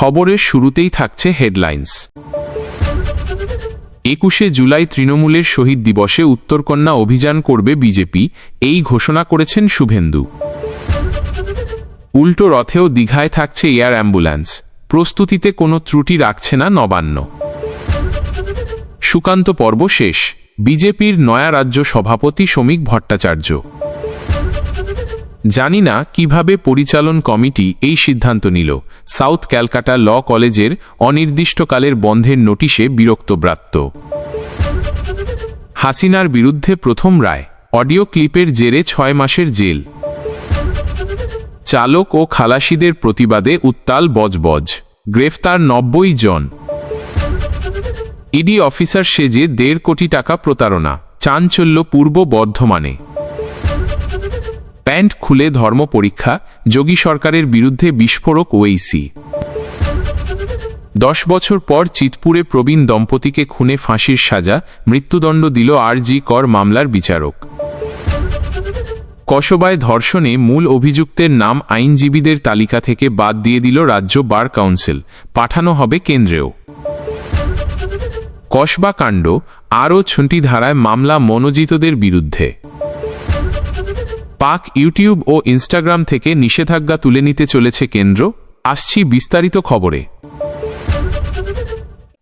খবরের শুরুতেই থাকছে হেডলাইন্স। 21শে জুলাই তৃণমূলের শহীদ দিবসে উত্তরকন্যা অভিযান করবে বিজেপি, এই ঘোষণা করেছেন শুভেন্দু। উল্টো রথেও দীঘায় থাকছে এয়ার অ্যাম্বুলেন্স, প্রস্তুতিতে কোনো ত্রুটি রাখছে না নবান্ন। সুকান্ত পর্ব শেষ, বিজেপির নয়া রাজ্য সভাপতি শ্রমিক ভট্টাচার্য। জানি না কিভাবে পরিচালন কমিটি এই সিদ্ধান্ত নিল। সাউথ ক্যালকাটা ল কলেজের অনির্দিষ্টকালের বন্ধের নোটিশে বিরক্তব্রাত্য। হাসিনার বিরুদ্ধে প্রথম রায়, অডিও ক্লিপের জেরে 6 মাসের জেল। চালক ও খালাসিদের প্রতিবাদে উত্তাল বজবজ, গ্রেফতার 90 জন। ইডি অফিসার সেজে 1.5 কোটি টাকা প্রতারণা, চাঞ্চল্য পূর্ব বর্ধমানে। প্যান্ট খুলে ধর্ম পরীক্ষা, যোগী সরকারের বিরুদ্ধে বিস্ফোরক ওয়েইসি। 10 বছর পর চিতপুরে প্রবীণ দম্পতিকে খুনে ফাঁসির সাজা, মৃত্যুদণ্ড দিল আর.জি. কর মামলার বিচারক। কসবায় ধর্ষণে মূল অভিযুক্তের নাম আইনজীবীদের তালিকা থেকে বাদ দিয়ে দিল রাজ্য বার কাউন্সিল, পাঠানো হবে কেন্দ্রেও। কসবা কাণ্ড, আরও 6টি ধারায় মামলা মনোজিতদের বিরুদ্ধে। পাক ইউটিউব ও ইনস্টাগ্রাম থেকে নিষেধাজ্ঞা তুলে নিতে চলেছে কেন্দ্র, আসছি বিস্তারিত খবরে।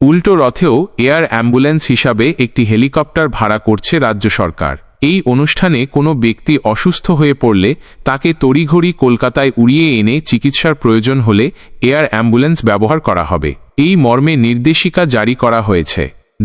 উল্টো রথেও এয়ার অ্যাম্বুলেন্স হিসাবে একটি হেলিকপ্টার ভাড়া করছে রাজ্য সরকার। এই অনুষ্ঠানে কোনো ব্যক্তি অসুস্থ হয়ে পড়লে তাকে তড়িঘড়ি কলকাতায় উড়িয়ে এনে চিকিৎসার প্রয়োজন হলে এয়ার অ্যাম্বুলেন্স ব্যবহার করা হবে, এই মর্মে নির্দেশিকা জারি করা হয়েছে।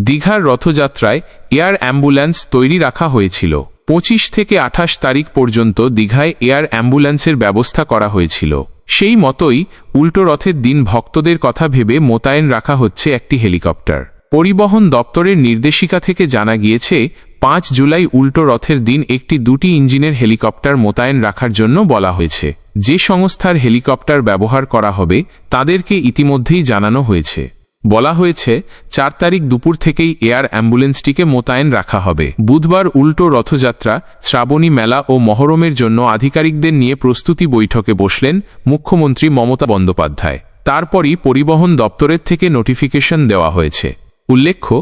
দীঘার রথযাত্রায় এয়ার অ্যাম্বুলেন্স তৈরি রাখা হয়েছিল। 25 থেকে 28 তারিখ পর্যন্ত দীঘায় এয়ার অ্যাম্বুলেন্সের ব্যবস্থা করা হয়েছিল। সেই মতোই উল্টো রথের দিন ভক্তদের কথা ভেবে মোতায়েন রাখা হচ্ছে একটি হেলিকপ্টার। পরিবহন দপ্তরের নির্দেশিকা থেকে জানা গিয়েছে 5 জুলাই উল্টো রথের দিন একটি 2টি ইঞ্জিনের হেলিকপ্টার মোতায়েন রাখার জন্য বলা হয়েছে। যে সংস্থার হেলিকপ্টার ব্যবহার করা হবে তাদেরকে ইতিমধ্যেই জানানো হয়েছে। বলা হয়েছে 4 তারিখ দুপুর থেকেই এয়ার অ্যাম্বুলেন্সটিকে মোতায়েন রাখা হবে। বুধবার উল্টো রথযাত্রা, শ্রাবণী মেলা ও মহরমের জন্য আধিকারিকদের নিয়ে প্রস্তুতি বৈঠকে বসলেন মুখ্যমন্ত্রী মমতা বন্দ্যোপাধ্যায়। তারপরই পরিবহন দপ্তরের থেকে নোটিফিকেশন দেওয়া হয়েছে। উল্লেখ্য,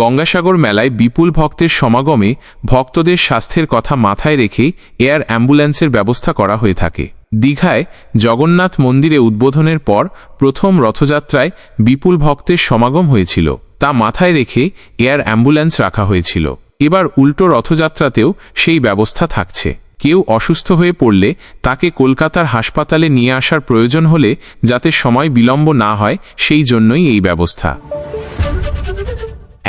গঙ্গাসাগর মেলায় বিপুল ভক্তের সমাগমে ভক্তদের স্বাস্থ্যের কথা মাথায় রেখেই এয়ার অ্যাম্বুলেন্সের ব্যবস্থা করা হয়ে থাকে। দীঘায় জগন্নাথ মন্দিরে উদ্বোধনের পর প্রথম রথযাত্রায় বিপুল ভক্তের সমাগম হয়েছিল, তা মাথায় রেখে এয়ার অ্যাম্বুলেন্স রাখা হয়েছিল। এবার উল্টো রথযাত্রাতেও সেই ব্যবস্থা থাকছে। কেউ অসুস্থ হয়ে পড়লে তাকে কলকাতার হাসপাতালে নিয়ে আসার প্রয়োজন হলে যাতে সময় বিলম্ব না হয়, সেই জন্যই এই ব্যবস্থা।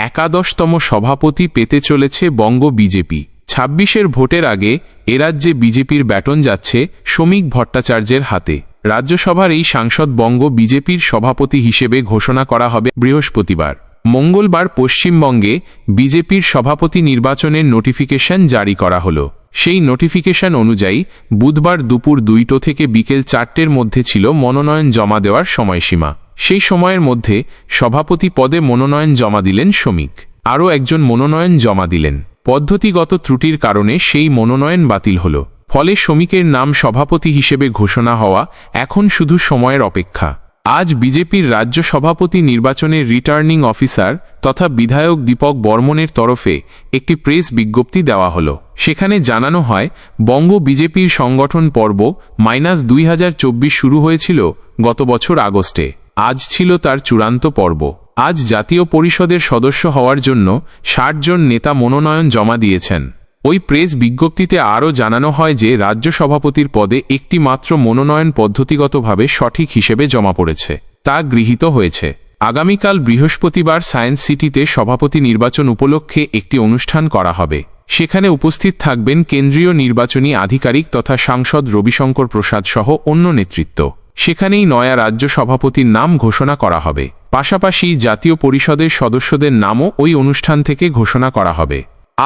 11তম সভাপতি পেতে চলেছে বঙ্গ বিজেপি। 26-এর ভোটের আগে এরাজ্যে বিজেপির ব্যাটন যাচ্ছে শ্রমিক ভট্টাচার্যের হাতে। রাজ্যসভার এই সাংসদ বঙ্গ বিজেপির সভাপতি হিসেবে ঘোষণা করা হবে বৃহস্পতিবার। মঙ্গলবার পশ্চিমবঙ্গে বিজেপির সভাপতি নির্বাচনের নোটিফিকেশন জারি করা হলো। সেই নোটিফিকেশন অনুযায়ী বুধবার দুপুর 2টা থেকে বিকেল 4টের মধ্যে ছিল মনোনয়ন জমা দেওয়ার সময়সীমা। সেই সময়ের মধ্যে সভাপতি পদে মনোনয়ন জমা দিলেন শ্রমিক। আরও একজন মনোনয়ন জমা দিলেন। পদ্ধতিগত ত্রুটির কারণে সেই মনোনয়ন বাতিল হল। ফলে শ্রমিকের নাম সভাপতি হিসেবে ঘোষণা হওয়া এখন শুধু সময়ের অপেক্ষা। আজ বিজেপির রাজ্য সভাপতি নির্বাচনের রিটার্নিং অফিসার তথা বিধায়ক দীপক বর্মনের তরফে একটি প্রেস বিজ্ঞপ্তি দেওয়া হলো। সেখানে জানানো হয়, বঙ্গ বিজেপির সংগঠন পর্ব -2024 শুরু হয়েছিল গত বছর আগস্টে। আজ ছিল তার চূড়ান্ত পর্ব। আজ জাতীয় পরিষদের সদস্য হওয়ার জন্য 60 জন নেতা মনোনয়ন জমা দিয়েছেন। ওই প্রেস বিজ্ঞপ্তিতে আরও জানানো হয় যে রাজ্য সভাপতির পদে একটি মাত্র মনোনয়ন পদ্ধতিগতভাবে সঠিক হিসেবে জমা পড়েছে, তা গৃহীত হয়েছে। আগামীকাল বৃহস্পতিবার সায়েন্স সিটিতে সভাপতি নির্বাচন উপলক্ষে একটি অনুষ্ঠান করা হবে। সেখানে উপস্থিত থাকবেন কেন্দ্রীয় নির্বাচনী আধিকারিক তথা সাংসদ রবিশঙ্কর প্রসাদ সহ অন্য নেতৃত্ব। সেখানেই নয়া রাজ্য সভাপতির নাম ঘোষণা করা হবে। পাশাপাশি জাতীয় পরিষদের সদস্যদের নামও ওই অনুষ্ঠান থেকে ঘোষণা করা হবে।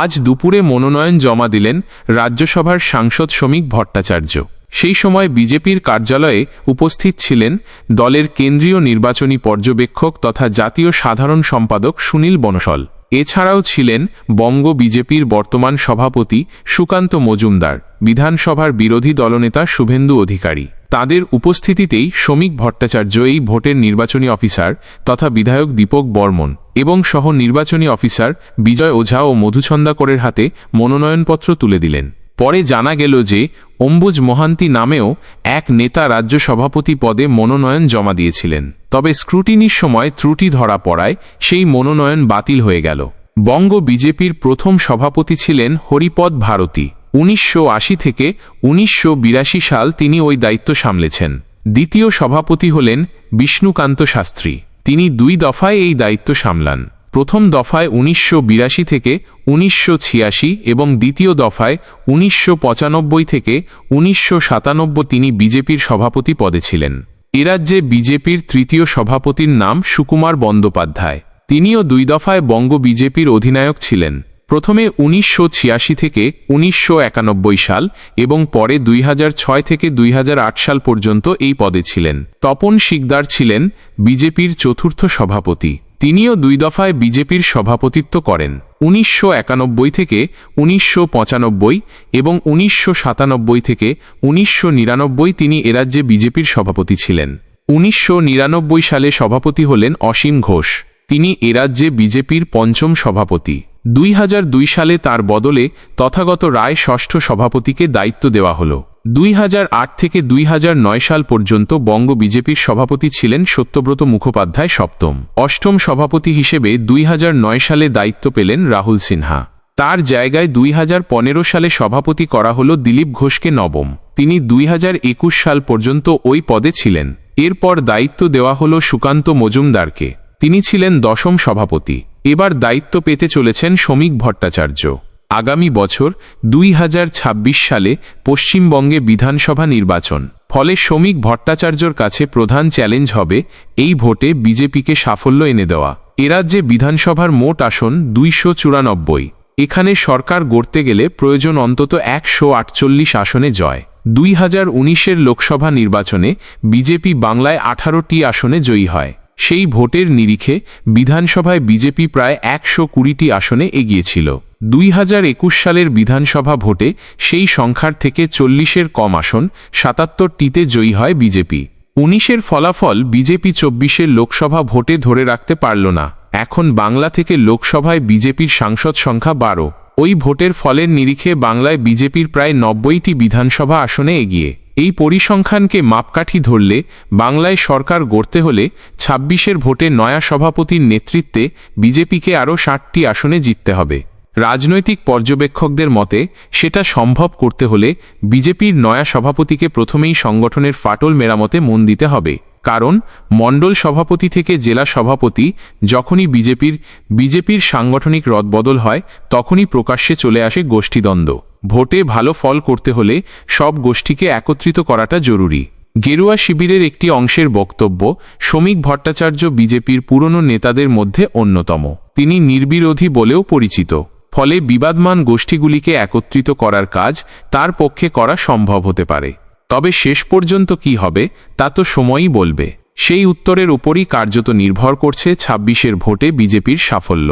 আজ দুপুরে মনোনয়ন জমা দিলেন রাজ্যসভার সাংসদ শ্রমিক ভট্টাচার্য। সেই সময় বিজেপির কার্যালয়ে উপস্থিত ছিলেন দলের কেন্দ্রীয় নির্বাচনী পর্যবেক্ষক তথা জাতীয় সাধারণ সম্পাদক সুনীল বনশল। এছাড়াও ছিলেন বঙ্গ বিজেপির বর্তমান সভাপতি সুকান্ত মজুমদার, বিধানসভার বিরোধী দলনেতা শুভেন্দু অধিকারী, তাদের উপস্থিতিতেই শ্রমিক ভট্টাচার্য এই ভোটের নির্বাচনী অফিসার তথা বিধায়ক দীপক বর্মন এবং সহ নির্বাচনী অফিসার বিজয় ওঝা ও মধুছন্দাকরের হাতে মনোনয়নপত্র তুলে দিলেন। পরে জানা গেল যে অম্বুজ মহান্তি নামেও এক নেতা রাজ্য সভাপতি পদে মনোনয়ন জমা দিয়েছিলেন, তবে স্ক্রুটিনির সময় ত্রুটি ধরা পড়ায় সেই মনোনয়ন বাতিল হয়ে গেল। বঙ্গ বিজেপির প্রথম সভাপতি ছিলেন হরিপদ ভারতী। 1980 থেকে 1982 সাল তিনি ওই দায়িত্ব সামলেছেন। দ্বিতীয় সভাপতি হলেন বিষ্ণুকান্ত শাস্ত্রী। তিনি 2 দফায় এই দায়িত্ব সামলান। প্রথম দফায় 1982 থেকে 1986 এবং দ্বিতীয় দফায় 1995 থেকে 1997 তিনি বিজেপির সভাপতি পদে ছিলেন। এ রাজ্যে বিজেপির তৃতীয় সভাপতির নাম সুকুমার বন্দ্যোপাধ্যায়। তিনিও 2 দফায় বঙ্গ বিজেপির অধিনায়ক ছিলেন। প্রথমে 1986 থেকে 1991 সাল এবং পরে 2006 থেকে 2008 সাল পর্যন্ত এই পদে ছিলেন। তপন শিকদার ছিলেন বিজেপির চতুর্থ সভাপতি। তিনিও 2 দফায় বিজেপির সভাপতিত্ব করেন। 1991 থেকে 1995 এবং 1997 থেকে 1999 তিনি এরাজ্যে বিজেপির সভাপতি ছিলেন। 1999 সালে সভাপতি হলেন অসীম ঘোষ। তিনি এরাজ্যে বিজেপির 5ম সভাপতি। 2002 সালে তার বদলে তথাগত রায় ষষ্ঠ সভাপতিকে দায়িত্ব দেওয়া হল। 2008 থেকে 2009 সাল পর্যন্ত বঙ্গ বিজেপির সভাপতি ছিলেন সত্যব্রত মুখোপাধ্যায় সপ্তম। অষ্টম সভাপতি হিসেবে 2009 সালে দায়িত্ব পেলেন রাহুল সিনহা। তার জায়গায় 2015 সালে সভাপতি করা হল দিলীপ ঘোষকে নবম। তিনি 2021 সাল পর্যন্ত ওই পদে ছিলেন। এরপর দায়িত্ব দেওয়া হল সুকান্ত মজুমদারকে। তিনি ছিলেন 10ম সভাপতি। এবার দায়িত্ব পেতে চলেছেন শ্রমিক ভট্টাচার্য। আগামী বছর 2026 সালে পশ্চিমবঙ্গে বিধানসভা নির্বাচন। ফলে শ্রমিক ভট্টাচার্যর কাছে প্রধান চ্যালেঞ্জ হবে এই ভোটে বিজেপিকে সাফল্য এনে দেওয়া। এরাজ্যে বিধানসভার মোট আসন 294। এখানে সরকার গড়তে গেলে প্রয়োজন অন্তত 148 আসনে জয়। 2019-এর লোকসভা নির্বাচনে বিজেপি বাংলায় 18টি আসনে জয়ী হয়। সেই ভোটের নিরিখে বিধানসভায় বিজেপি প্রায় 120টি আসনে এগিয়েছিল। 2021 সালের বিধানসভা ভোটে সেই সংখ্যার থেকে 40-এর কম আসন 77টিতে জয়ী হয় বিজেপি। 19-এর ফলাফল বিজেপি 24-এর লোকসভা ভোটে ধরে রাখতে পারল না। এখন বাংলা থেকে লোকসভায় বিজেপির সাংসদ সংখ্যা 12। ওই ভোটের ফলের নিরিখে বাংলায় বিজেপির প্রায় 90টি বিধানসভা আসনে এগিয়ে। এই পরিসংখ্যানকে মাপকাঠি ধরলে বাংলায় সরকার গড়তে হলে 26-এর ভোটে নয়া সভাপতির নেতৃত্বে বিজেপিকে আরও 60টি আসনে জিততে হবে। রাজনৈতিক পর্যবেক্ষকদের মতে সেটা সম্ভব করতে হলে বিজেপির নয়া সভাপতিকে প্রথমেই সংগঠনের ফাটল মেরামতে মন দিতে হবে। কারণ মণ্ডল সভাপতি থেকে জেলা সভাপতি যখনই বিজেপির সাংগঠনিক রদবদল হয় তখনই প্রকাশ্যে চলে আসে গোষ্ঠীদ্বন্দ্ব। ভোটে ভালো ফল করতে হলে সব গোষ্ঠীকে একত্রিত করাটা জরুরি। গেরুয়া শিবিরের একটি অংশের বক্তব্য, শ্রমিক ভট্টাচার্য বিজেপির পুরনো নেতাদের মধ্যে অন্যতম। তিনি নির্বিরোধী বলেও পরিচিত। ফলে বিবাদমান গোষ্ঠীগুলিকে একত্রিত করার কাজ তার পক্ষে করা সম্ভব হতে পারে। তবে শেষ পর্যন্ত কি হবে তা তো সময়ই বলবে। সেই উত্তরের উপরই কার্যত নির্ভর করছে 26-এর ভোটে বিজেপির সাফল্য।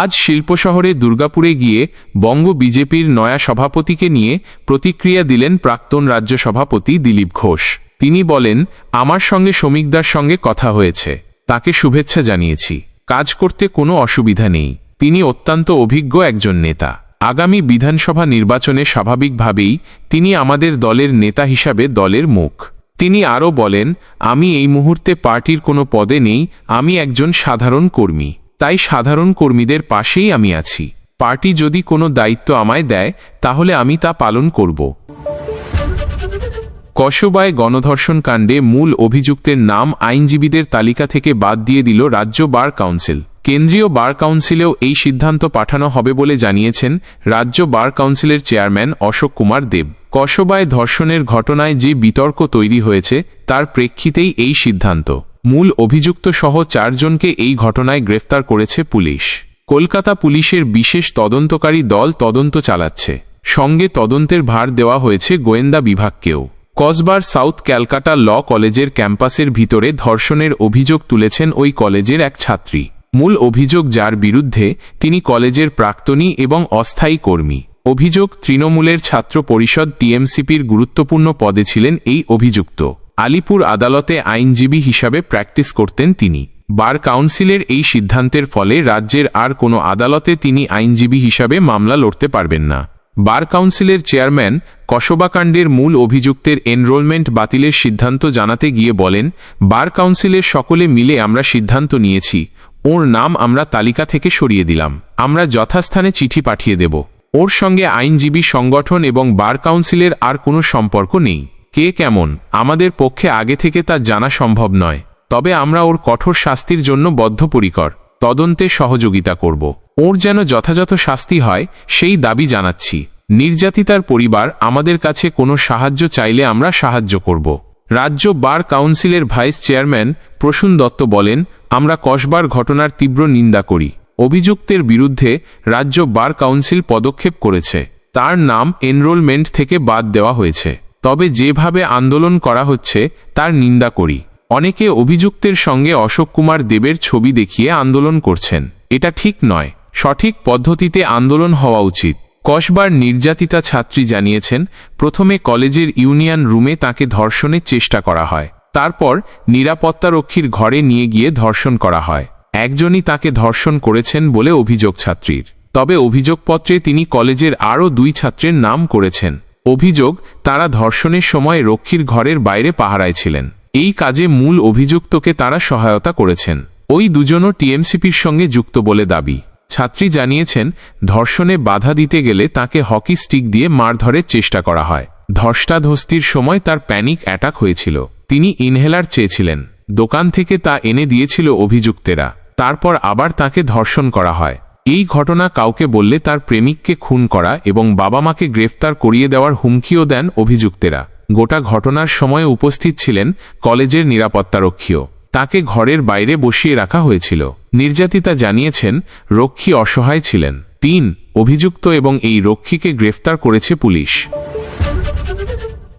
আজ শিল্পশহরে দুর্গাপুরে গিয়ে বঙ্গ বিজেপির নয়া সভাপতিকে নিয়ে প্রতিক্রিয়া দিলেন প্রাক্তন রাজ্য সভাপতি দিলীপ ঘোষ। তিনি বলেন, আমার সঙ্গে শ্রমিকদার সঙ্গে কথা হয়েছে, তাকে শুভেচ্ছা জানিয়েছি। কাজ করতে কোনো অসুবিধা নেই। তিনি অত্যন্ত অভিজ্ঞ একজন নেতা। আগামী বিধানসভা নির্বাচনে স্বাভাবিকভাবেই তিনি আমাদের দলের নেতা হিসাবে দলের মুখ। তিনি আরও বলেন, আমি এই মুহূর্তে পার্টির কোনো পদে নেই, আমি একজন সাধারণ কর্মী। তাই সাধারণ কর্মীদের পাশেই আমি আছি। পার্টি যদি কোনো দায়িত্ব আমায় দেয় তাহলে আমি তা পালন করব। কসবায় গণধর্ষণ কাণ্ডে মূল অভিযুক্তের নাম আইনজীবীদের তালিকা থেকে বাদ দিয়ে দিল রাজ্য বার কাউন্সিল। কেন্দ্রীয় বার কাউন্সিলেও এই সিদ্ধান্ত পাঠানো হবে বলে জানিয়েছেন রাজ্য বার কাউন্সিলের চেয়ারম্যান অশোক কুমার দেব। কসবায় ধর্ষণের ঘটনায় যে বিতর্ক তৈরি হয়েছে তার প্রেক্ষিতেই এই সিদ্ধান্ত। মূল অভিযুক্ত সহ 4 জনকে এই ঘটনায় গ্রেফতার করেছে পুলিশ। কলকাতা পুলিশের বিশেষ তদন্তকারী দল তদন্ত চালাচ্ছে। সঙ্গে তদন্তের ভার দেওয়া হয়েছে গোয়েন্দা বিভাগকেও। কসবার সাউথ ক্যালকাটা ল কলেজের ক্যাম্পাসের ভিতরে ধর্ষণের অভিযোগ তুলেছেন ওই কলেজের এক ছাত্রী। মূল অভিযোগ যার বিরুদ্ধে তিনি কলেজের প্রাক্তনী এবং অস্থায়ী কর্মী। অভিযোগ, তৃণমূলের ছাত্র পরিষদ টিএমসিপির গুরুত্বপূর্ণ পদে ছিলেন এই অভিযুক্ত। আলিপুর আদালতে আইনজীবী হিসাবে প্র্যাকটিস করতেন তিনি। বার কাউন্সিলের এই সিদ্ধান্তের ফলে রাজ্যের আর কোনো আদালতে তিনি আইনজীবী হিসাবে মামলা লড়তে পারবেন না। বার কাউন্সিলের চেয়ারম্যান কসবাকাণ্ডের মূল অভিযুক্তের এনরোলমেন্ট বাতিলের সিদ্ধান্ত জানাতে গিয়ে বলেন, বার কাউন্সিলের সকলে মিলে আমরা সিদ্ধান্ত নিয়েছি, ওর নাম আমরা তালিকা থেকে সরিয়ে দিলাম। আমরা যথাস্থানে চিঠি পাঠিয়ে দেব। ওর সঙ্গে আইনজীবী সংগঠন এবং বার কাউন্সিলের আর কোনো সম্পর্ক নেই। কে কেমন আমাদের পক্ষে আগে থেকে তা জানা সম্ভব নয়, তবে আমরা ওর কঠোর শাস্তির জন্য বদ্ধপরিকর, তদন্তে সহযোগিতা করব। ওর যেন যথাযথ শাস্তি হয় সেই দাবি জানাচ্ছি। নির্যাতিতার পরিবার আমাদের কাছে কোনো সাহায্য চাইলে আমরা সাহায্য করব। রাজ্য বার কাউন্সিলের ভাইস চেয়ারম্যান প্রসূন দত্ত বলেন, আমরা কসবার ঘটনার তীব্র নিন্দা করি। অভিযুক্তের বিরুদ্ধে রাজ্য বার কাউন্সিল পদক্ষেপ করেছে, তার নাম এনরোলমেন্ট থেকে বাদ দেওয়া হয়েছে। তবে যেভাবে আন্দোলন করা হচ্ছে তার নিন্দা করি। অনেকে অভিযুক্তের সঙ্গে অশোক কুমার দেবের ছবি দেখিয়ে আন্দোলন করছেন, এটা ঠিক নয়। সঠিক পদ্ধতিতে আন্দোলন হওয়া উচিত। কসবার নির্যাতিতা ছাত্রী জানিয়েছেন, প্রথমে কলেজের ইউনিয়ন রুমে তাকে ধর্ষণের চেষ্টা করা হয়, তারপর নিরাপত্তারক্ষীর ঘরে নিয়ে গিয়ে ধর্ষণ করা হয়। একজনই তাকে ধর্ষণ করেছেন বলে অভিযোগ ছাত্রীর। তবে অভিযোগপত্রে তিনি কলেজের আরও 2 ছাত্রের নাম করেছেন। অভিযোগ, তারা ধর্ষণের সময় রক্ষীর ঘরের বাইরে পাহারায় ছিলেন। এই কাজে মূল অভিযুক্তকে তারা সহায়তা করেছেন। ওই দুজনও টিএমসিপির সঙ্গে যুক্ত বলে দাবি। ছাত্রী জানিয়েছেন, ধর্ষণে বাধা দিতে গেলে তাকে হকি স্টিক দিয়ে মারধরের চেষ্টা করা হয়। ধস্তাধস্তির সময় তার প্যানিক অ্যাটাক হয়েছিল। তিনি ইনহেলার চেয়েছিলেন, দোকান থেকে তা এনে দিয়েছিল অভিযুক্তেরা। তারপর আবার তাকে ধর্ষণ করা হয়। এই ঘটনা কাউকে বললে তার প্রেমিককে খুন করা এবং বাবা মাকে গ্রেফতার করিয়ে দেওয়ার হুমকিও দেন অভিযুক্তেরা। গোটা ঘটনার সময় উপস্থিত ছিলেন কলেজের নিরাপত্তারক্ষীও। তাকে ঘরের বাইরে বসিয়ে রাখা হয়েছিল। নির্যাতিতা জানিয়েছেন, রক্ষী অসহায় ছিলেন। 3 অভিযুক্ত এবং এই রক্ষীকে গ্রেফতার করেছে পুলিশ।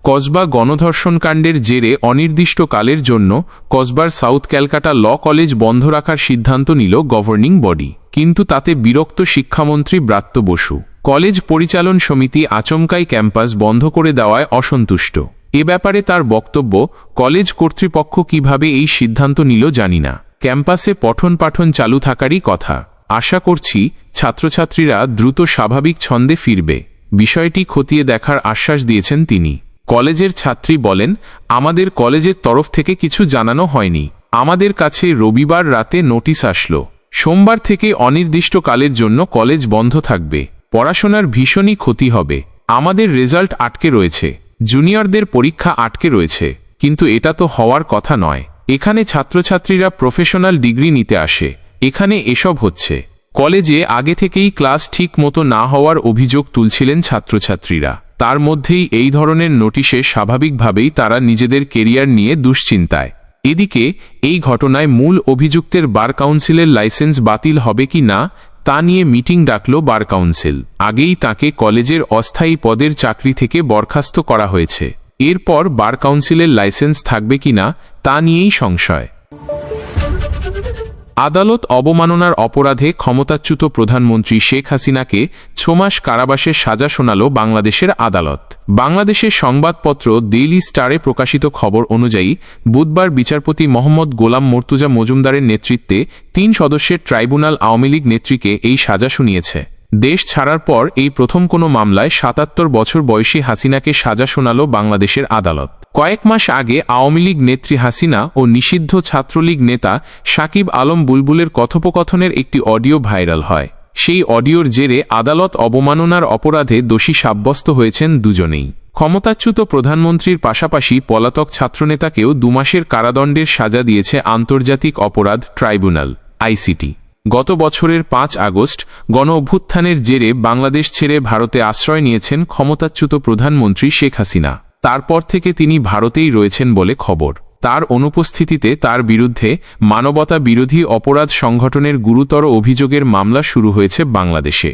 কসবা গণধর্ষণকাণ্ডের জেরে অনির্দিষ্টকালের জন্য কসবার সাউথ ক্যালকাটা ল কলেজ বন্ধ রাখার সিদ্ধান্ত নিল গভর্নিং বডি, কিন্তু তাতে বিরক্ত শিক্ষামন্ত্রী ব্রাত্য বসু। কলেজ পরিচালন সমিতি আচমকাই ক্যাম্পাস বন্ধ করে দেওয়ায় অসন্তুষ্ট। এ ব্যাপারে তার বক্তব্য, কলেজ কর্তৃপক্ষ কিভাবে এই সিদ্ধান্ত নিল জানি না। ক্যাম্পাসে পঠন পাঠন চালু থাকারই কথা। আশা করছি ছাত্রছাত্রীরা দ্রুত স্বাভাবিক ছন্দে ফিরবে। বিষয়টি খতিয়ে দেখার আশ্বাস দিয়েছেন তিনি। কলেজের ছাত্রী বলেন, আমাদের কলেজের তরফ থেকে কিছু জানানো হয়নি। আমাদের কাছে রবিবার রাতে নোটিশ আসলো, সোমবার থেকে অনির্দিষ্টকালের জন্য কলেজ বন্ধ থাকবে। পড়াশোনার ভীষণই ক্ষতি হবে। আমাদের রেজাল্ট আটকে রয়েছে, জুনিয়রদের পরীক্ষা আটকে রয়েছে, কিন্তু এটা তো হওয়ার কথা নয়। এখানে ছাত্রছাত্রীরা প্রফেশনাল ডিগ্রি নিতে আসে, এখানে এসব হচ্ছে। কলেজে আগে থেকেই ক্লাস ঠিক মতো না হওয়ার অভিযোগ তুলছিলেন ছাত্রছাত্রীরা। তার মধ্যেই এই ধরনের নোটিশে স্বাভাবিকভাবেই তারা নিজেদের কেরিয়ার নিয়ে দুশ্চিন্তায়। এদিকে এই ঘটনায় মূল অভিযুক্তের বার কাউন্সিলের লাইসেন্স বাতিল হবে কি না তা নিয়ে মিটিং ডাকল বার কাউন্সিল। আগেই তাকে কলেজের অস্থায়ী পদের চাকরি থেকে বরখাস্ত করা হয়েছে। এরপর বার কাউন্সিলের লাইসেন্স থাকবে কিনা তা নিয়েই সংশয়। আদালত অবমাননার অপরাধে ক্ষমতাচ্যুত প্রধানমন্ত্রী শেখ হাসিনাকে 6 মাস কারাবাসের সাজা শোনাল বাংলাদেশের আদালত। বাংলাদেশের সংবাদপত্র ডেইলি স্টারে প্রকাশিত খবর অনুযায়ী বুধবার বিচারপতি মোহাম্মদ গোলাম মর্তুজা মজুমদারের নেতৃত্বে 3 সদস্যের ট্রাইব্যুনাল আওয়ামী লীগ নেত্রীকে এই সাজা শুনিয়েছে। দেশ ছাড়ার পর এই প্রথম কোনো মামলায় 77 বছর বয়সী হাসিনাকে সাজা শোনাল বাংলাদেশের আদালত। কয়েক মাস আগে আওয়ামী লীগ নেত্রী হাসিনা ও নিষিদ্ধ ছাত্রলীগ নেতা সাকিব আলম বুলবুলের কথোপকথনের একটি অডিও ভাইরাল হয়। সেই অডিওর জেরে আদালত অবমাননার অপরাধে দোষী সাব্যস্ত হয়েছেন দুজনেই। ক্ষমতাচ্যুত প্রধানমন্ত্রীর পাশাপাশি পলাতক ছাত্রনেতাকেও 2 মাসের কারাদণ্ডের সাজা দিয়েছে আন্তর্জাতিক অপরাধ ট্রাইব্যুনাল আইসিটি। গত বছরের 5 আগস্ট গণঅভ্যুত্থানের জেরে বাংলাদেশ ছেড়ে ভারতে আশ্রয় নিয়েছেন ক্ষমতাচ্যুত প্রধানমন্ত্রী শেখ হাসিনা। তারপর থেকে তিনি ভারতেই রয়েছেন বলে খবর। তার অনুপস্থিতিতে তার বিরুদ্ধে মানবতা বিরোধী অপরাধ সংগঠনের গুরুতর অভিযোগের মামলা শুরু হয়েছে বাংলাদেশে।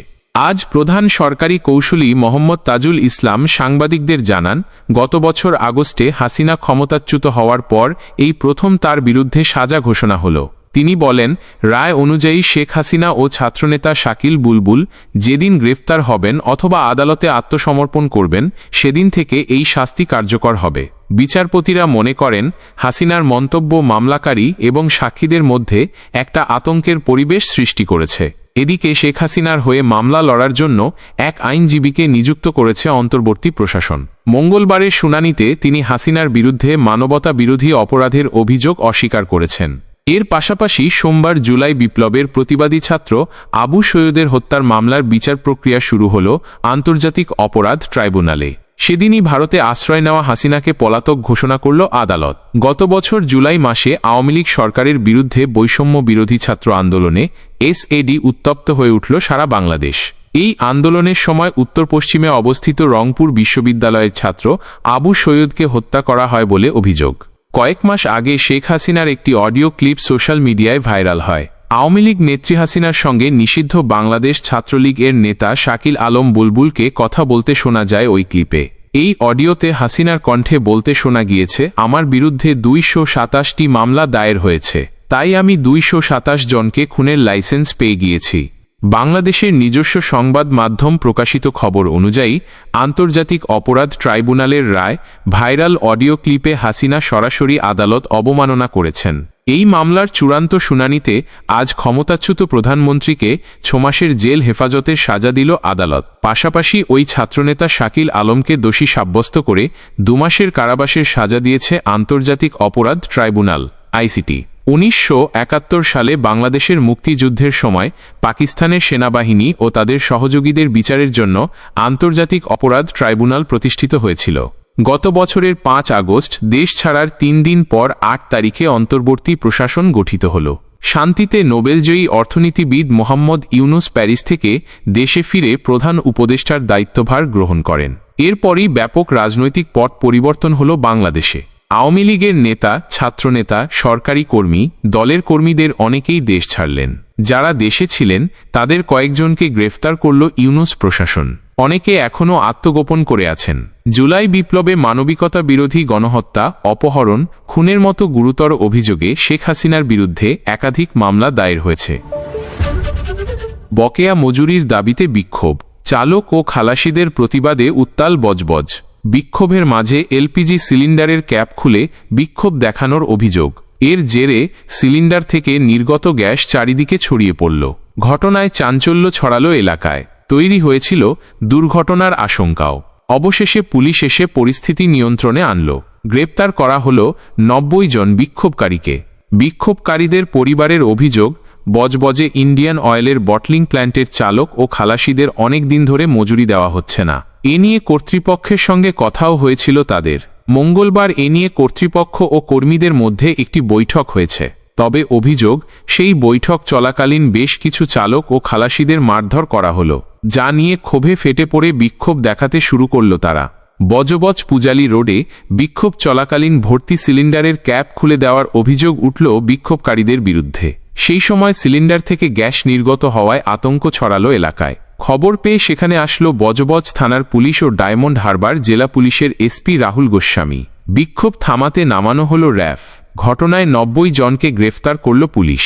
আজ প্রধান সরকারি কৌঁসুলি মোহাম্মদ তাজুল ইসলাম সাংবাদিকদের জানান, গত বছর আগস্টে হাসিনা ক্ষমতাচ্যুত হওয়ার পর এই প্রথম তার বিরুদ্ধে সাজা ঘোষণা হল। তিনি বলেন, রায় অনুযায়ী শেখ হাসিনা ও ছাত্রনেতা শাকিল বুলবুল যেদিন গ্রেফতার হবেন অথবা আদালতে আত্মসমর্পণ করবেন সেদিন থেকে এই শাস্তি কার্যকর হবে। বিচারপতিরা মনে করেন, হাসিনার মন্তব্য মামলাকারী এবং সাক্ষীদের মধ্যে একটা আতঙ্কের পরিবেশ সৃষ্টি করেছে। এদিকে শেখ হাসিনার হয়ে মামলা লড়ার জন্য এক আইনজীবীকে নিযুক্ত করেছে অন্তর্বর্তী প্রশাসন। মঙ্গলবারের শুনানিতে তিনি হাসিনার বিরুদ্ধে মানবতা বিরোধী অপরাধের অভিযোগ অস্বীকার করেছেন। এর পাশাপাশি সোমবার জুলাই বিপ্লবের প্রতিবাদী ছাত্র আবু সৈয়দের হত্যার মামলার বিচার প্রক্রিয়া শুরু হল আন্তর্জাতিক অপরাধ ট্রাইব্যুনালে। সেদিনই ভারতে আশ্রয় নেওয়া হাসিনাকে পলাতক ঘোষণা করল আদালত। গত বছর জুলাই মাসে আওয়ামী লীগ সরকারের বিরুদ্ধে বৈষম্য বিরোধী ছাত্র আন্দোলনে এসএডি উত্তপ্ত হয়ে উঠল সারা বাংলাদেশ। এই আন্দোলনের সময় উত্তর পশ্চিমে অবস্থিত রংপুর বিশ্ববিদ্যালয়ের ছাত্র আবু সৈয়দকে হত্যা করা হয় বলে অভিযোগ। কয়েক মাস আগে শেখ হাসিনার একটি অডিও ক্লিপ সোশ্যাল মিডিয়ায় ভাইরাল হয়। আওয়ামী লীগ নেত্রী হাসিনার সঙ্গে নিষিদ্ধ বাংলাদেশ ছাত্রলীগ এর নেতা শাকিল আলম বুলবুলকে কথা বলতে শোনা যায় ওই ক্লিপে। এই অডিওতে হাসিনার কণ্ঠে বলতে শোনা গিয়েছে, আমার বিরুদ্ধে 227টি মামলা দায়ের হয়েছে, তাই আমি 227 জনকে খুনের লাইসেন্স পেয়ে গিয়েছি। বাংলাদেশের নিজস্ব সংবাদ মাধ্যম প্রকাশিত খবর অনুযায়ী আন্তর্জাতিক অপরাধ ট্রাইব্যুনালের রায় ভাইরাল অডিও ক্লিপে হাসিনা সরাসরি আদালত অবমাননা করেছেন। এই মামলার চূড়ান্ত শুনানিতে আজ ক্ষমতাচ্যুত প্রধানমন্ত্রীকে 6 মাসের জেল হেফাজতের সাজা দিল আদালত। পাশাপাশি ওই ছাত্রনেতা শাকিল আলমকে দোষী সাব্যস্ত করে 2 মাসের কারাবাসের সাজা দিয়েছে আন্তর্জাতিক অপরাধ ট্রাইব্যুনাল আইসিটি। 1971 সালে বাংলাদেশের মুক্তিযুদ্ধের সময় পাকিস্তানের সেনাবাহিনী ও তাদের সহযোগীদের বিচারের জন্য আন্তর্জাতিক অপরাধ ট্রাইব্যুনাল প্রতিষ্ঠিত হয়েছিল। গত বছরের 5 আগস্ট দেশ ছাড়ার 3 দিন পর 8 তারিখে অন্তর্বর্তী প্রশাসন গঠিত হল। শান্তিতে নোবেলজয়ী অর্থনীতিবিদ মোহাম্মদ ইউনুস প্যারিস থেকে দেশে ফিরে প্রধান উপদেষ্টার দায়িত্বভার গ্রহণ করেন। এরপরই ব্যাপক রাজনৈতিক পট পরিবর্তন হল বাংলাদেশে। আওয়ামী লীগের নেতা, ছাত্রনেতা, সরকারি কর্মী, দলের কর্মীদের অনেকেই দেশ ছাড়লেন। যারা দেশে ছিলেন তাদের কয়েকজনকে গ্রেফতার করল ইউনুস প্রশাসন। অনেকে এখনও আত্মগোপন করে আছেন। জুলাই বিপ্লবে মানবিকতা বিরোধী গণহত্যা, অপহরণ, খুনের মতো গুরুতর অভিযোগে শেখ হাসিনার বিরুদ্ধে একাধিক মামলা দায়ের হয়েছে। বকেয়া মজুরির দাবিতে বিক্ষোভ, চালক ও খালাসিদের প্রতিবাদে উত্তাল বজবজ। বিক্ষোভের মাঝে এলপিজি সিলিন্ডারের ক্যাপ খুলে বিক্ষোভ দেখানোর অভিযোগ। এর জেরে সিলিন্ডার থেকে নির্গত গ্যাস চারিদিকে ছড়িয়ে পড়ল। ঘটনায় চাঞ্চল্য ছড়ালো এলাকায়। তৈরি হয়েছিল দুর্ঘটনার আশঙ্কাও। অবশেষে পুলিশ এসে পরিস্থিতি নিয়ন্ত্রণে আনল। গ্রেপ্তার করা হল 90 জন বিক্ষোভকারীকে। বিক্ষোভকারীদের পরিবারের অভিযোগ, বজবজে ইন্ডিয়ান অয়েলের বটলিং প্ল্যান্টের চালক ও খালাসিদের অনেক দিন ধরে মজুরি দেওয়া হচ্ছে না। এ নিয়ে কর্তৃপক্ষের সঙ্গে কথাও হয়েছিল তাদের। মঙ্গলবার এ নিয়ে কর্তৃপক্ষ ও কর্মীদের মধ্যে একটি বৈঠক হয়েছে। তবে অভিযোগ, সেই বৈঠক চলাকালীন বেশ কিছু চালক ও খালাসিদের মারধর করা হলো, যা নিয়ে ক্ষোভে ফেটে পড়ে বিক্ষোভ দেখাতে শুরু করল তারা। বজবজ পূজালী রোডে বিক্ষোভ চলাকালীন ভর্তি সিলিন্ডারের ক্যাপ খুলে দেওয়ার অভিযোগ উঠল বিক্ষোভকারীদের বিরুদ্ধে। সেই সময় সিলিন্ডার থেকে গ্যাস নির্গত হওয়ায় আতঙ্ক ছড়ালো এলাকায়। খবর পেয়ে সেখানে আসলো বজবজ থানার পুলিশ ও ডায়মন্ড হারবার জেলা পুলিশের এসপি রাহুল গোস্বামী। বিক্ষোভ থামাতে নামানো হল র্যাফ। ঘটনায় 90 জনকে গ্রেফতার করল পুলিশ।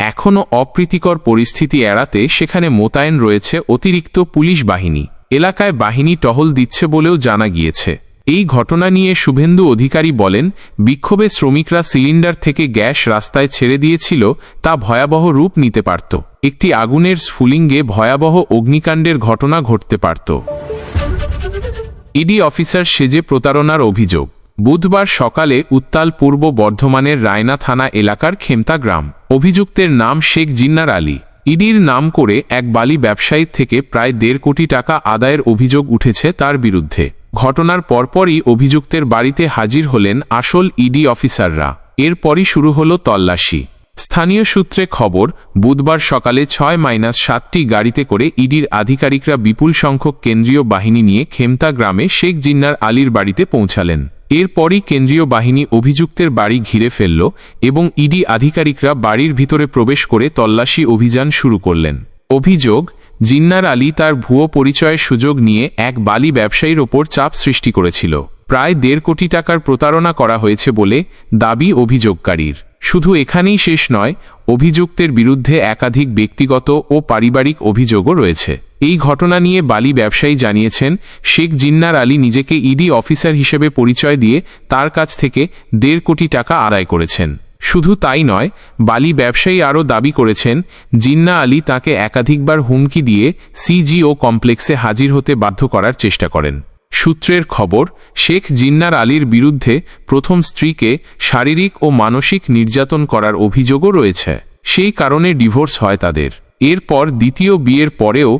এখনও অপ্রীতিকর পরিস্থিতি এড়াতে সেখানে মোতায়েন রয়েছে অতিরিক্ত পুলিশ বাহিনী। এলাকায় বাহিনী টহল দিচ্ছে বলেও জানা গিয়েছে। এই ঘটনা নিয়ে শুভেন্দু অধিকারী বলেন, বিক্ষোভে শ্রমিকরা সিলিন্ডার থেকে গ্যাস রাস্তায় ছেড়ে দিয়েছিল, তা ভয়াবহ রূপ নিতে পারত। একটি আগুনের স্ফুলিঙ্গে ভয়াবহ অগ্নিকাণ্ডের ঘটনা ঘটতে পারত। ইডি অফিসার সেজে প্রতারণার অভিযোগ। বুধবার সকালে উত্তাল পূর্ব বর্ধমানের রায়না থানা এলাকার খেমতা গ্রাম। অভিযুক্তের নাম শেখ জিন্নার আলী। ইডির নাম করে এক বালি ব্যবসায়ীর থেকে প্রায় 1.5 কোটি টাকা আদায়ের অভিযোগ উঠেছে তার বিরুদ্ধে। ঘটনার পরপরই অভিযুক্তের বাড়িতে হাজির হলেন আসল ইডি অফিসাররা। এরপরই শুরু হলো তল্লাশি। স্থানীয় সূত্রে খবর, বুধবার সকালে 6-7টি গাড়িতে করে ইডির আধিকারিকরা বিপুল সংখ্যক কেন্দ্রীয় বাহিনী নিয়ে খেমতা গ্রামে শেখ জিন্নার আলীর বাড়িতে পৌঁছালেন। এরপরই কেন্দ্রীয় বাহিনী অভিযুক্তের বাড়ি ঘিরে ফেলল এবং ইডি আধিকারিকরা বাড়ির ভিতরে প্রবেশ করে তল্লাশি অভিযান শুরু করলেন। অভিযোগ, জিন্নার আলী তার ভুয়ো পরিচয়ের সুযোগ নিয়ে এক বালি ব্যবসায়ীর ওপর চাপ সৃষ্টি করেছিল। প্রায় 1.5 কোটি টাকার প্রতারণা করা হয়েছে বলে দাবি অভিযোগকারীর। শুধু এখানেই শেষ নয়, অভিযুক্তের বিরুদ্ধে একাধিক ব্যক্তিগত ও পারিবারিক অভিযোগও রয়েছে। এই ঘটনা নিয়ে বালি ব্যবসায়ী জানিয়েছেন, শেখ জিন্নার আলী নিজেকে ইডি অফিসার হিসেবে পরিচয় দিয়ে তার কাছ থেকে 1.5 কোটি টাকা আদায় করেছেন। শুধু তাই নয়, বালি ব্যবসায়ী আরও দাবি করেছেন, জিন্না আলী তাকে একাধিকবার হুমকি দিয়ে সিজিও কমপ্লেক্সে হাজির হতে বাধ্য করার চেষ্টা করেন। সূত্রের খবর, শেখ জিন্নার আলীর বিরুদ্ধে প্রথম স্ত্রীকে শারীরিক ও মানসিক নির্যাতন করার অভিযোগও রয়েছে। সেই কারণে ডিভোর্স হয় তাদের। এরপর দ্বিতীয় বিয়ের পরেও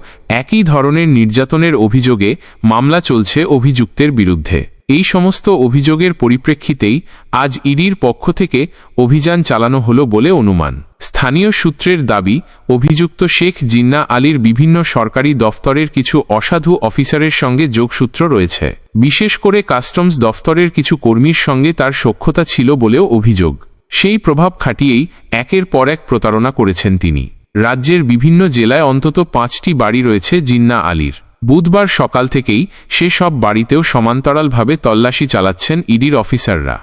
একই ধরনের নির্যাতনের অভিযোগে মামলা চলছে অভিযুক্তের বিরুদ্ধে। এই সমস্ত অভিযোগের পরিপ্রেক্ষিতেই আজ ইডির পক্ষ থেকে অভিযান চালানো হলো বলে অনুমান। স্থানীয় সূত্রের দাবি, অভিযুক্ত শেখ জিন্না আলীর বিভিন্ন সরকারি দফতরের কিছু অসাধু অফিসারের সঙ্গে যোগসূত্র রয়েছে। বিশেষ করে কাস্টমস দফতরের কিছু কর্মীর সঙ্গে তার সখ্যতা ছিল বলেও অভিযোগ। সেই প্রভাব খাটিয়েই একের পর এক প্রতারণা করেছেন তিনি। রাজ্যের বিভিন্ন জেলায় অন্তত 5টি বাড়ি রয়েছে জিন্না আলীর। বুধবার সকাল থেকেই সে সব বাড়িতেও সমান্তরালভাবে তল্লাশি চালাচ্ছেন ইডির অফিসাররা।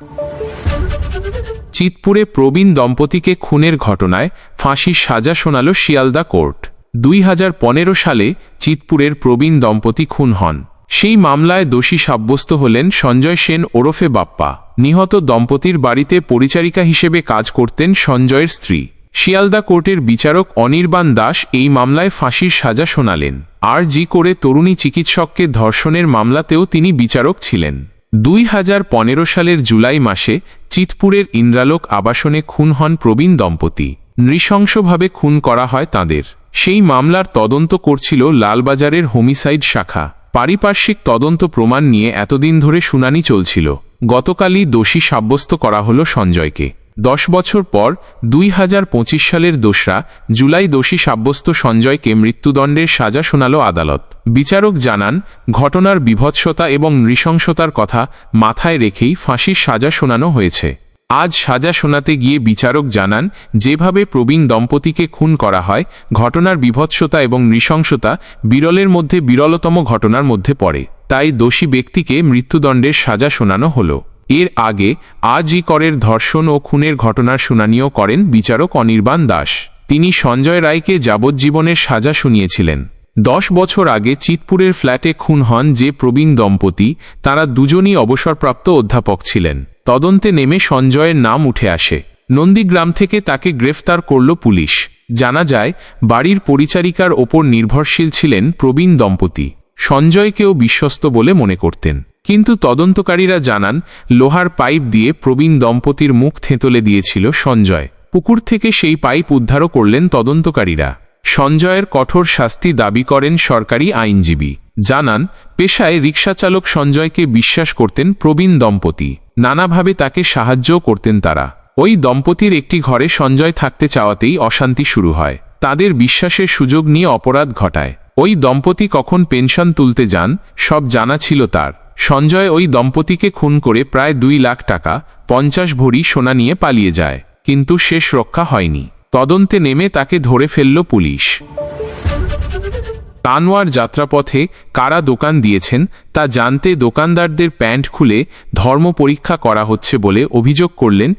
চিতপুরে প্রবীণ দম্পতিকে খুনের ঘটনায় ফাঁসির সাজা শোনাল শিয়ালদা কোর্ট। 2015 সালে চিতপুরের প্রবীণ দম্পতি খুন হন। সেই মামলায় দোষী সাব্যস্ত হলেন সঞ্জয় সেন ওরফে বাপ্পা। নিহত দম্পতির বাড়িতে পরিচারিকা হিসেবে কাজ করতেন সঞ্জয়ের স্ত্রী। শিয়ালদা কোর্টের বিচারক অনির্বাণ দাস এই মামলায় ফাঁসির সাজা শোনালেন। আর.জি. করে তরুণী চিকিৎসককে ধর্ষণের মামলাতেও তিনি বিচারক ছিলেন। 2015 সালের জুলাই মাসে চিতপুরের ইন্দ্রালোক আবাসনে খুন হন প্রবীণ দম্পতি। নৃশংসভাবে খুন করা হয় তাঁদের। সেই মামলার তদন্ত করছিল লালবাজারের হোমিসাইড শাখা। পারিপার্শ্বিক তদন্ত প্রমাণ নিয়ে এতদিন ধরে শুনানি চলছিল। গতকালই দোষী সাব্যস্ত করা হল সঞ্জয়কে। 10 বছর পর 2025 সালের 2রা জুলাই দোষী সাব্যস্ত সঞ্জয়কে মৃত্যুদণ্ডের সাজা শোনাল আদালত। বিচারক জানান, ঘটনার বীভৎসতা এবং নৃশংসতার কথা মাথায় রেখেই ফাঁসির সাজা শোনানো হয়েছে। আজ সাজা শোনাতে গিয়ে বিচারক জানান, যেভাবে প্রবীণ দম্পতিকে খুন করা হয়, ঘটনার বীভৎসতা এবং নৃশংসতা বিরলের মধ্যে বিরলতম ঘটনার মধ্যে পড়ে। তাই দোষী ব্যক্তিকে মৃত্যুদণ্ডের সাজা শোনানো হলো। এর আগে আর.জি. করের ধর্ষণ ও খুনের ঘটনার শুনানিও করেন বিচারক অনির্বাণ দাস। তিনি সঞ্জয় রায়কে যাবজ্জীবনের সাজা শুনিয়েছিলেন। 10 বছর আগে চিতপুরের ফ্ল্যাটে খুন হন যে প্রবীণ দম্পতি, তারা দুজনই অবসরপ্রাপ্ত অধ্যাপক ছিলেন। তদন্তে নেমে সঞ্জয়ের নাম উঠে আসে। নন্দীগ্রাম থেকে তাকে গ্রেফতার করল পুলিশ। জানা যায়, বাড়ির পরিচারিকার ওপর নির্ভরশীল ছিলেন প্রবীণ দম্পতি। সঞ্জয়কেও বিশ্বস্ত বলে মনে করতেন। কিন্তু তদন্তকারীরা জানান, লোহার পাইপ দিয়ে প্রবীণ দম্পতির মুখ থেঁতলে দিয়েছিল সঞ্জয়। পুকুর থেকে সেই পাইপ উদ্ধারও করলেন তদন্তকারীরা। সঞ্জয়ের কঠোর শাস্তি দাবি করেন সরকারি আইনজীবী। জানান, পেশায় রিকশাচালক সঞ্জয়কে বিশ্বাস করতেন প্রবীণ দম্পতি। নানাভাবে তাকে সাহায্যও করতেন তারা। ওই দম্পতির একটি ঘরে সঞ্জয় থাকতে চাওয়াতেই অশান্তি শুরু হয়। তাদের বিশ্বাসের সুযোগ নিয়ে অপরাধ ঘটায়। ওই দম্পতি কখন পেনশন তুলতে যান, সব জানা ছিল তার। সঞ্জয় ওই দম্পতিকে খুন করে প্রায় 2 লাখ টাকা, 50 ভরি সোনা নিয়ে পালিয়ে যায়। কিন্তু শেষ রক্ষা হয়নি। তদন্তে নেমে তাকে ধরে ফেলল পুলিশ। কানওয়ার যাত্রাপথে কারা দোকান দিয়েছেন তা জানতে দোকানদারদের প্যান্ট খুলে ধর্ম পরীক্ষা করা হচ্ছে বলে অভিযোগ করলেন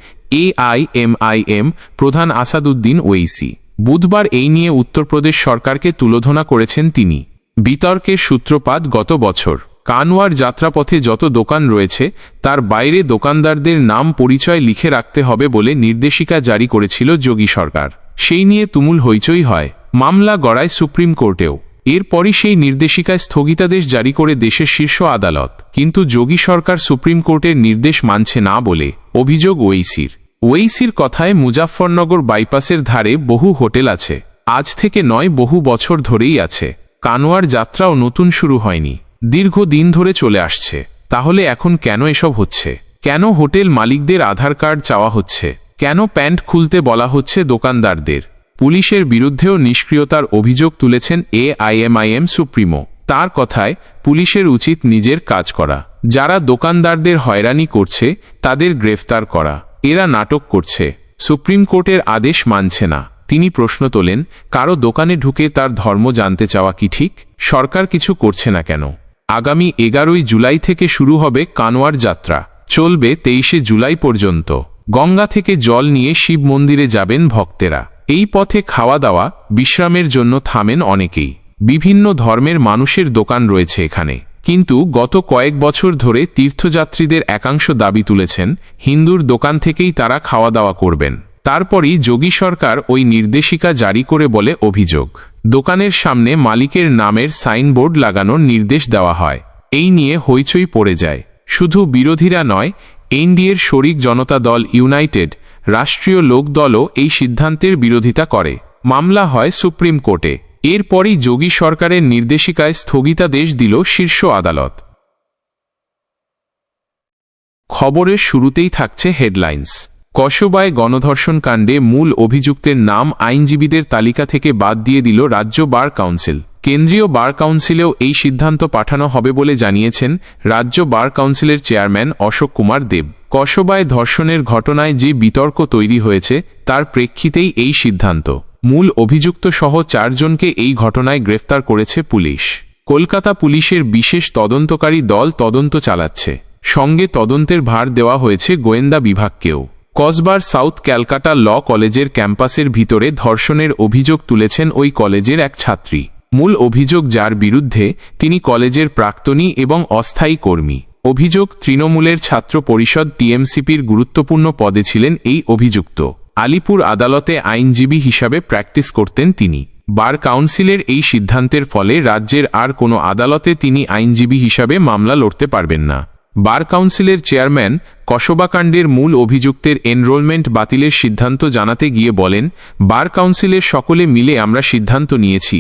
AIMIM প্রধান আসাদুদ্দিন ওয়েইসি। বুধবার এই নিয়ে উত্তরপ্রদেশ সরকারকে তুলোধনা করেছেন তিনি। বিতর্কের সূত্রপাত গত বছর। কানওয়ার যাত্রাপথে যত দোকান রয়েছে তার বাইরে দোকানদারদের নাম পরিচয় লিখে রাখতে হবে বলে নির্দেশিকা জারি করেছিল যোগী সরকার। সেই নিয়ে তুমুল হইচই হয়। মামলা গড়ায় সুপ্রিম কোর্টেও। এরপরই সেই নির্দেশিকায় স্থগিতাদেশ জারি করে দেশের শীর্ষ আদালত। কিন্তু যোগী সরকার সুপ্রিম কোর্টের নির্দেশ মানছে না বলে অভিযোগ ওয়েইসির। ওয়েইসির কথায়, মুজাফফরনগর বাইপাসের ধারে বহু হোটেল আছে। আজ থেকে নয়, বহু বছর ধরেই আছে। কানওয়ার যাত্রাও নতুন শুরু হয়নি, দীর্ঘ দিন ধরে চলে আসছে। তাহলে এখন কেন এসব হচ্ছে? কেন হোটেল মালিকদের আধার কার্ড চাওয়া হচ্ছে? কেন প্যান্ট খুলতে বলা হচ্ছে দোকানদারদের? পুলিশের বিরুদ্ধেও নিষ্ক্রিয়তার অভিযোগ তুলেছেন AIMIM সুপ্রিমো। তার কথায়, পুলিশের উচিত নিজের কাজ করা। যারা দোকানদারদের হয়রানি করছে তাদের গ্রেফতার করা। এরা নাটক করছে, সুপ্রিম কোর্টের আদেশ মানছে না। তিনি প্রশ্ন তোলেন, কারো দোকানে ঢুকে তার ধর্ম জানতে চাওয়া কি ঠিক? সরকার কিছু করছে না কেন? আগামী 11 জুলাই থেকে শুরু হবে কানওয়ার যাত্রা, চলবে 23 জুলাই পর্যন্ত। গঙ্গা থেকে জল নিয়ে শিব মন্দিরে যাবেন ভক্তেরা। এই পথে খাওয়া দাওয়া বিশ্রামের জন্য থামেন অনেকেই। বিভিন্ন ধর্মের মানুষের দোকান রয়েছে এখানে। কিন্তু গত কয়েক বছর ধরে তীর্থযাত্রীদের একাংশ দাবি তুলেছেন হিন্দুর দোকান থেকেই তারা খাওয়া দাওয়া করবেন। তারপরই যোগী সরকার ওই নির্দেশিকা জারি করে বলে অভিযোগ। দোকানের সামনে মালিকের নামের সাইনবোর্ড লাগানোর নির্দেশ দেওয়া হয়। এই নিয়ে হইচই পড়ে যায়। শুধু বিরোধীরা নয়, এনডিএর শরিক জনতা দল ইউনাইটেড রাষ্ট্রীয় লোকদলও এই সিদ্ধান্তের বিরোধিতা করে। মামলা হয় সুপ্রিম কোর্টে। এরপরই যোগী সরকারের নির্দেশিকায় স্থগিতাদেশ দিল শীর্ষ আদালত। খবরের শুরুতেই থাকছে হেডলাইন্স। কসবায় গণধর্ষণ কাণ্ডে মূল অভিযুক্তের নাম আইনজীবীদের তালিকা থেকে বাদ দিয়ে দিল রাজ্য বার কাউন্সিল। কেন্দ্রীয় বার কাউন্সিলেও এই সিদ্ধান্ত পাঠানো হবে বলে জানিয়েছেন রাজ্য বার কাউন্সিলের চেয়ারম্যান অশোক কুমার দেব। কসবায় ধর্ষণের ঘটনায় যে বিতর্ক তৈরি হয়েছে তার প্রেক্ষিতেই এই সিদ্ধান্ত। মূল অভিযুক্ত সহ 4 জনকে এই ঘটনায় গ্রেফতার করেছে পুলিশ। কলকাতা পুলিশের বিশেষ তদন্তকারী দল তদন্ত চালাচ্ছে। সঙ্গে তদন্তের ভার দেওয়া হয়েছে গোয়েন্দা বিভাগকেও। কসবার সাউথ ক্যালকাটা ল কলেজের ক্যাম্পাসের ভিতরে ধর্ষণের অভিযোগ তুলেছেন ওই কলেজের এক ছাত্রী। মূল অভিযোগ যার বিরুদ্ধে তিনি কলেজের প্রাক্তনী এবং অস্থায়ী কর্মী। অভিযোগ তৃণমূলের ছাত্র পরিষদ টিএমসিপির গুরুত্বপূর্ণ পদে ছিলেন এই অভিযুক্ত। আলিপুর আদালতে আইনজীবী হিসাবে প্র্যাকটিস করতেন তিনি। বার কাউন্সিলের এই সিদ্ধান্তের ফলে রাজ্যের আর কোনো আদালতে তিনি আইনজীবী হিসাবে মামলা লড়তে পারবেন না। বার কাউন্সিলের চেয়ারম্যান কসবাকাণ্ডের মূল অভিযুক্তের এনরোলমেন্ট বাতিলের সিদ্ধান্ত জানাতে গিয়ে বলেন, বার কাউন্সিলের সকলে মিলে আমরা সিদ্ধান্ত নিয়েছি,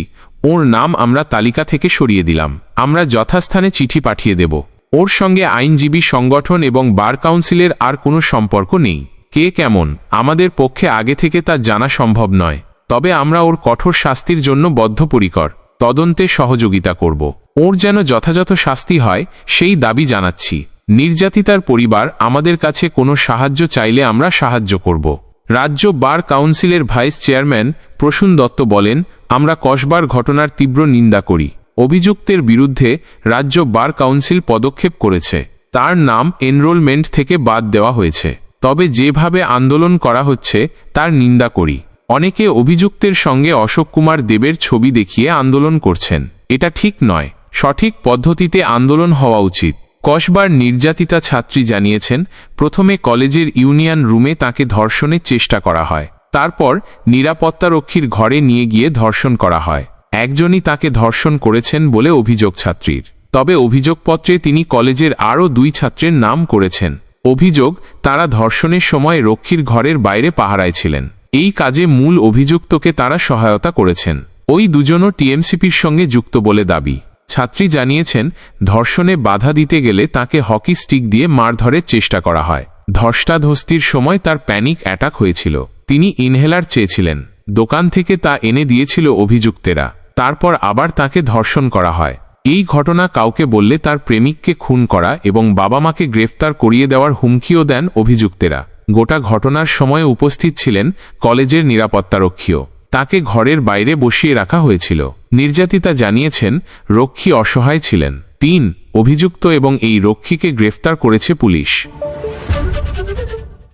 ওর নাম আমরা তালিকা থেকে সরিয়ে দিলাম। আমরা যথাস্থানে চিঠি পাঠিয়ে দেব। ওর সঙ্গে আইনজীবী সংগঠন এবং বার কাউন্সিলের আর কোনো সম্পর্ক নেই। কে কেমন আমাদের পক্ষে আগে থেকে তা জানা সম্ভব নয়, তবে আমরা ওর কঠোর শাস্তির জন্য বদ্ধপরিকর। তদন্তে সহযোগিতা করব। ওর যেন যথাযথ শাস্তি হয় সেই দাবি জানাচ্ছি। নির্যাতিতার পরিবার আমাদের কাছে কোনো সাহায্য চাইলে আমরা সাহায্য করব। রাজ্য বার কাউন্সিলের ভাইস চেয়ারম্যান প্রসূন দত্ত বলেন, আমরা কসবার ঘটনার তীব্র নিন্দা করি। অভিযুক্তের বিরুদ্ধে রাজ্য বার কাউন্সিল পদক্ষেপ করেছে। তার নাম এনরোলমেন্ট থেকে বাদ দেওয়া হয়েছে। তবে যেভাবে আন্দোলন করা হচ্ছে তার নিন্দা করি। অনেকে অভিযুক্তের সঙ্গে অশোক কুমার দেবের ছবি দেখিয়ে আন্দোলন করছেন। এটা ঠিক নয়। সঠিক পদ্ধতিতে আন্দোলন হওয়া উচিত। কসবার নির্যাতিতা ছাত্রী জানিয়েছেন, প্রথমে কলেজের ইউনিয়ন রুমে তাকে ধর্ষণের চেষ্টা করা হয়। তারপর নিরাপত্তারক্ষীর ঘরে নিয়ে গিয়ে ধর্ষণ করা হয়। একজনই তাকে ধর্ষণ করেছেন বলে অভিযোগ ছাত্রীর। তবে অভিযোগপত্রে তিনি কলেজের আরও 2 ছাত্রের নাম করেছেন। অভিযোগ, তারা ধর্ষণের সময় রক্ষীর ঘরের বাইরে পাহারায় ছিলেন। এই কাজে মূল অভিযুক্তকে তারা সহায়তা করেছেন। ওই দুজনও টিএমসিপির সঙ্গে যুক্ত বলে দাবি। ছাত্রী জানিয়েছেন, ধর্ষণে বাধা দিতে গেলে তাকে হকি স্টিক দিয়ে মারধরের চেষ্টা করা হয়। ধস্তাধস্তির সময় তার প্যানিক অ্যাটাক হয়েছিল। তিনি ইনহেলার চেয়েছিলেন। দোকান থেকে তা এনে দিয়েছিল অভিযুক্তেরা। তারপর আবার তাকে ধর্ষণ করা হয়। এই ঘটনা কাউকে বললে তার প্রেমিককে খুন করা এবং বাবা মাকে গ্রেফতার করিয়ে দেওয়ার হুমকিও দেন অভিযুক্তেরা। গোটা ঘটনার সময় উপস্থিত ছিলেন কলেজের নিরাপত্তারক্ষীও। তাকে ঘরের বাইরে বসিয়ে রাখা হয়েছিল। নির্যাতিতা জানিয়েছেন, রক্ষী অসহায় ছিলেন। 3 অভিযুক্ত এবং এই রক্ষীকে গ্রেফতার করেছে পুলিশ।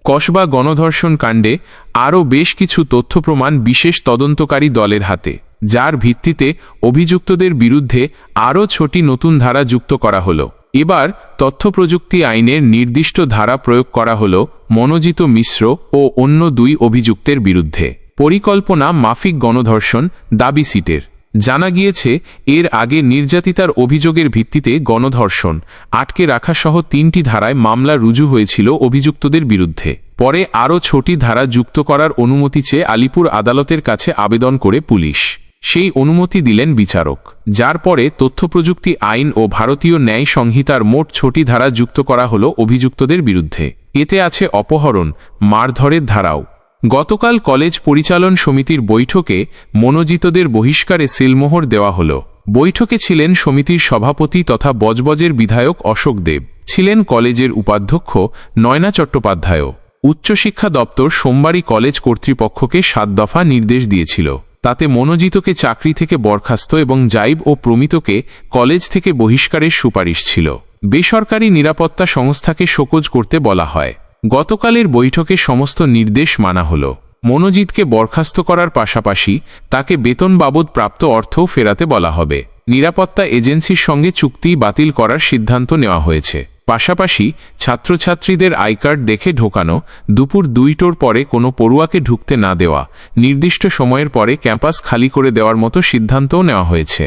কসবা গণধর্ষণ কাণ্ডে আরও বেশ কিছু তথ্য প্রমাণ বিশেষ তদন্তকারী দলের হাতে, যার ভিত্তিতে অভিযুক্তদের বিরুদ্ধে আরও 6টি নতুন ধারা যুক্ত করা হলো। এবার তথ্যপ্রযুক্তি আইনের নির্দিষ্ট ধারা প্রয়োগ করা হল মনোজিত মিশ্র ও অন্য 2 অভিযুক্তের বিরুদ্ধে। পরিকল্পনা মাফিক গণধর্ষণ দাবি সিটের। জানা গিয়েছে, এর আগে নির্যাতিতার অভিযোগের ভিত্তিতে গণধর্ষণ, আটকে রাখা সহ 3টি ধারায় মামলা রুজু হয়েছিল অভিযুক্তদের বিরুদ্ধে। পরে আরও 6টি ধারা যুক্ত করার অনুমতি চেয়ে আলিপুর আদালতের কাছে আবেদন করে পুলিশ। সেই অনুমতি দিলেন বিচারক, যার পরে তথ্যপ্রযুক্তি আইন ও ভারতীয় ন্যায় সংহিতার মোট 6টি ধারা যুক্ত করা হল অভিযুক্তদের বিরুদ্ধে। এতে আছে অপহরণ, মারধরের ধারাও। গতকাল কলেজ পরিচালন সমিতির বৈঠকে মনোজিতদের বহিষ্কারে সিলমোহর দেওয়া হল। বৈঠকে ছিলেন সমিতির সভাপতি তথা বজবজের বিধায়ক অশোক দেব, ছিলেন কলেজের উপাধ্যক্ষ নয়না চট্টোপাধ্যায়ও। উচ্চশিক্ষা দপ্তর সোমবারই কলেজ কর্তৃপক্ষকে 7 দফা নির্দেশ দিয়েছিল। তাতে মনোজিতকে চাকরি থেকে বরখাস্ত এবং জাইব ও প্রমিতকে কলেজ থেকে বহিষ্কারের সুপারিশ ছিল। বেসরকারি নিরাপত্তা সংস্থাকে শোকজ করতে বলা হয়। গতকালের বৈঠকে সমস্ত নির্দেশ মানা হল। মনোজিৎকে বরখাস্ত করার পাশাপাশি তাকে বেতন বাবদ প্রাপ্ত অর্থও ফেরাতে বলা হবে। নিরাপত্তা এজেন্সির সঙ্গে চুক্তি বাতিল করার সিদ্ধান্ত নেওয়া হয়েছে। পাশাপাশি ছাত্রছাত্রীদের আইকার্ড দেখে ঢোকানো, দুপুর 2টোর পরে কোনো পড়ুয়াকে ঢুকতে না দেওয়া, নির্দিষ্ট সময়ের পরে ক্যাম্পাস খালি করে দেওয়ার মতো সিদ্ধান্তও নেওয়া হয়েছে।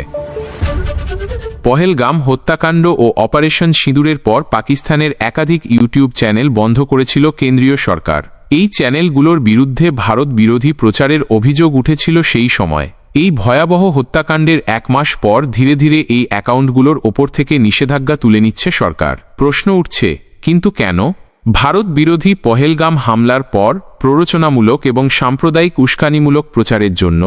পহেলগাম হত্যাকাণ্ড ও অপারেশন সিঁদুরের পর পাকিস্তানের একাধিক ইউটিউব চ্যানেল বন্ধ করেছিল কেন্দ্রীয় সরকার। এই চ্যানেলগুলোর বিরুদ্ধে ভারত বিরোধী প্রচারের অভিযোগ উঠেছিল সেই সময়। এই ভয়াবহ হত্যাকাণ্ডের 1 মাস পর ধীরে ধীরে এই অ্যাকাউন্টগুলোর ওপর থেকে নিষেধাজ্ঞা তুলে নিচ্ছে সরকার। প্রশ্ন উঠছে, কিন্তু কেন? ভারত বিরোধী পহেলগাম হামলার পর প্ররোচনামূলক এবং সাম্প্রদায়িক উস্কানিমূলক প্রচারের জন্য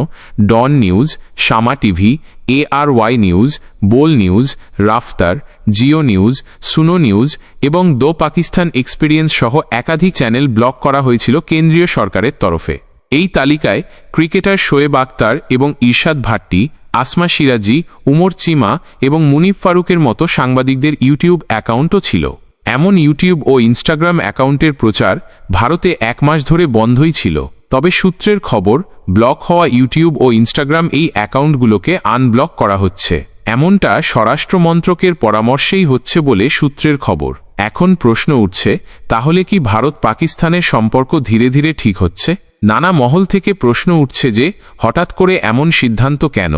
Dawn news, Samaa TV, ARY news, Bol news, Raftar, Geo news, Suno news এবং দো পাকিস্তান এক্সপিরিয়েন্স সহ একাধিক চ্যানেল ব্লক করা হয়েছিল কেন্দ্রীয় সরকারের তরফে। এই তালিকায় ক্রিকেটার শোয়েব আখতার এবং ইরশাদ ভাট্টি, আসমা সিরাজি, উমর চিমা এবং মুনিফ ফারুকের মতো সাংবাদিকদের ইউটিউব অ্যাকাউন্টও ছিল। এমন ইউটিউব ও ইনস্টাগ্রাম অ্যাকাউন্টের প্রচার ভারতে 1 মাস ধরে বন্ধই ছিল। তবে সূত্রের খবর, ব্লক হওয়া ইউটিউব ও ইনস্টাগ্রাম এই অ্যাকাউন্টগুলোকে আনব্লক করা হচ্ছে। এমনটা স্বরাষ্ট্র মন্ত্রকের পরামর্শেই হচ্ছে বলে সূত্রের খবর। এখন প্রশ্ন উঠছে, তাহলে কি ভারত পাকিস্তানের সম্পর্ক ধীরে ধীরে ঠিক হচ্ছে? নানা মহল থেকে প্রশ্ন উঠছে যে হঠাৎ করে এমন সিদ্ধান্ত কেন?